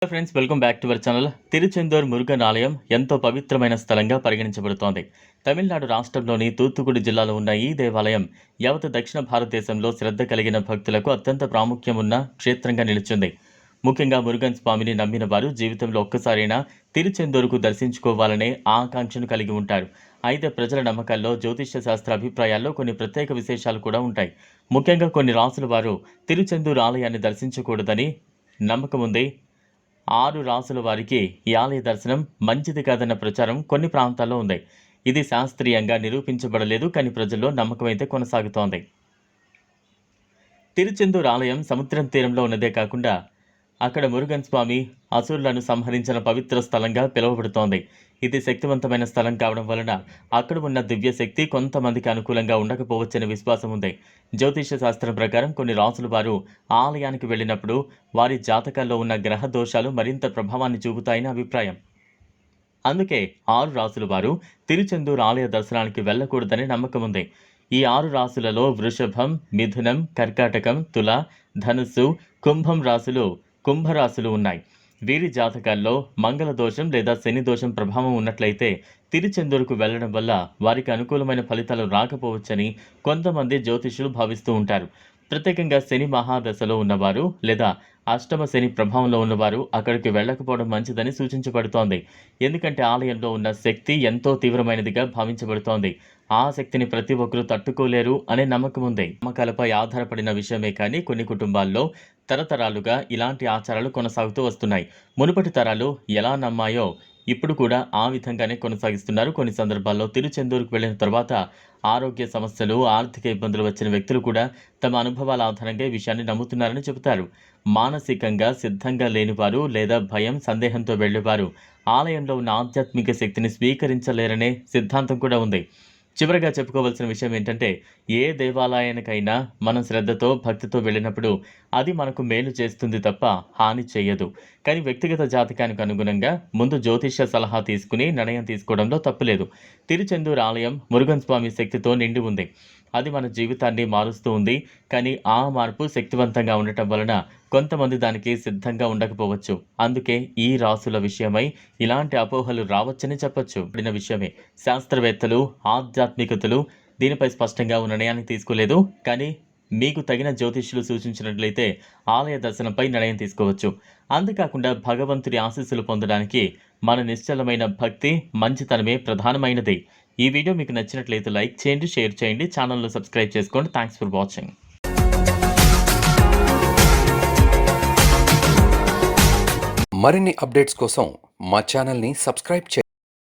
Friends, welcome back to our channel. Tiruchendur Murugan ఆలయం ఎంతో పవిత్రమైన స్థలంగా పరిగణించబడుతోంది. తమిళనాడు రాష్ట్రంలోని తూత్తుకుడి జిల్లాలో ఉన్న ఈ దేవాలయం యావత్ దక్షిణ భారతదేశంలో శ్రద్ధ కలిగిన భక్తులకు అత్యంత ప్రాముఖ్యం ఉన్న క్షేత్రంగా నిలిచింది. ముఖ్యంగా మురుగన్ స్వామిని నమ్మిన వారు జీవితంలో ఒక్కసారైనా తిరుచెందూరుకు దర్శించుకోవాలనే ఆకాంక్షను కలిగి ఉంటారు. అయితే ప్రజల నమ్మకాల్లో, జ్యోతిష్య శాస్త్ర అభిప్రాయాల్లో కొన్ని ప్రత్యేక విశేషాలు కూడా ఉంటాయి. ముఖ్యంగా కొన్ని రాసుల వారు తిరుచెందూరు ఆలయాన్ని దర్శించకూడదని నమ్మకం ఉంది. 6 రాసుల వారికి ఈ ఆలయ దర్శనం మంచిది కాదన్న ప్రచారం కొన్ని ప్రాంతాల్లో ఉంది. ఇది శాస్త్రీయంగా నిరూపించబడలేదు, కానీ ప్రజల్లో నమ్మకం అయితే కొనసాగుతోంది. తిరుచెందూరు ఆలయం సముద్రం తీరంలో ఉన్నదే కాకుండా అక్కడ మురుగన్ స్వామి అసురులను సంహరించిన పవిత్ర స్థలంగా పిలువబడుతోంది. ఇది శక్తివంతమైన స్థలం కావడం వలన అక్కడ ఉన్న దివ్యశక్తి కొంతమందికి అనుకూలంగా ఉండకపోవచ్చనే విశ్వాసం ఉంది. జ్యోతిష శాస్త్రం ప్రకారం కొన్ని రాసుల వారు ఆలయానికి వెళ్ళినప్పుడు వారి జాతకాల్లో ఉన్న గ్రహ దోషాలు మరింత ప్రభావాన్ని చూపుతాయని అభిప్రాయం. అందుకే 6 రాసుల వారు తిరుచెందూరు ఆలయ దర్శనానికి వెళ్ళకూడదని నమ్మకం ఉంది. ఈ 6 రాసులలో వృషభం, మిథునం, కర్కాటకం, తుల, ధనుస్సు, కుంభం రాసులు కుంభరాశులు ఉన్నాయి. వీరి జాతకాల్లో మంగళ దోషం లేదా శని దోషం ప్రభావం ఉన్నట్లయితే తిరుచెందూరుకు వెళ్లడం వల్ల వారికి అనుకూలమైన ఫలితాలు రాకపోవచ్చని కొంతమంది జ్యోతిషులు భావిస్తూ ఉంటారు. ప్రత్యేకంగా శని మహాదశలో ఉన్నవారు లేదా అష్టమ శని ప్రభావంలో ఉన్నవారు అక్కడికి వెళ్ళకపోవడం మంచిదని సూచించబడుతోంది. ఎందుకంటే ఆలయంలో ఉన్న శక్తి ఎంతో తీవ్రమైనదిగా భావించబడుతోంది. ఆ శక్తిని ప్రతి ఒక్కరూ తట్టుకోలేరు అనే నమ్మకం ఉంది. నమ్మకాలపై ఆధారపడిన విషయమే కానీ కొన్ని కుటుంబాల్లో తరతరాలుగా ఇలాంటి ఆచారాలు కొనసాగుతూ వస్తున్నాయి. మునుపటి తరాలు ఎలా నమ్మాయో ఇప్పుడు కూడా ఆ విధంగానే కొనసాగిస్తున్నారు. కొన్ని సందర్భాల్లో తిరుచెందూరుకు వెళ్ళిన తర్వాత ఆరోగ్య సమస్యలు, ఆర్థిక ఇబ్బందులు వచ్చిన వ్యక్తులు కూడా తమ అనుభవాల ఆధారంగా ఈ విషయాన్ని నమ్ముతున్నారని చెబుతారు. మానసికంగా సిద్ధంగా లేనివారు లేదా భయం, సందేహంతో వెళ్ళేవారు ఆలయంలో ఉన్న ఆధ్యాత్మిక శక్తిని స్వీకరించలేరనే సిద్ధాంతం కూడా ఉంది. చివరగా చెప్పుకోవాల్సిన విషయం ఏంటంటే, ఏ దేవాలయానికైనా మనం శ్రద్ధతో, భక్తితో వెళ్ళినప్పుడు అది మనకు మేలు చేస్తుంది తప్ప హాని చేయదు. కానీ వ్యక్తిగత జాతకానికి అనుగుణంగా ముందు జ్యోతిష్య సలహా తీసుకుని నిర్ణయం తీసుకోవడంలో తప్పులేదు. తిరుచెందూరు ఆలయం మురుగన్ స్వామి శక్తితో నిండి ఉంది. అది మన జీవితాన్ని మారుస్తూ ఉంది. కానీ ఆ మార్పు శక్తివంతంగా ఉండటం వలన కొంతమంది దానికి సిద్ధంగా ఉండకపోవచ్చు. అందుకే ఈ రాసుల విషయమై ఇలాంటి అపోహలు రావచ్చని చెప్పొచ్చు. పడిన విషయమే. శాస్త్రవేత్తలు, ఆధ్యాత్మికతలు దీనిపై స్పష్టంగా నిర్ణయాన్ని తీసుకోలేదు. కానీ మీకు తగిన జ్యోతిష్యులు సూచించినట్లయితే ఆలయ దర్శనంపై నిర్ణయం తీసుకోవచ్చు. అంతేకాకుండా భగవంతుడి ఆశీస్సులు పొందడానికి మన నిశ్చలమైన భక్తి, మంచితనమే ప్రధానమైనది. ఈ వీడియో మీకు నచ్చినట్లయితే లైక్ చేయండి, షేర్ చేయండి, ఛానల్ను సబ్స్క్రైబ్ చేసుకోండి. Thanks for watching. మరిన్ని అప్డేట్స్ కోసం మా ఛానల్ని సబ్స్క్రైబ్ చేయండి.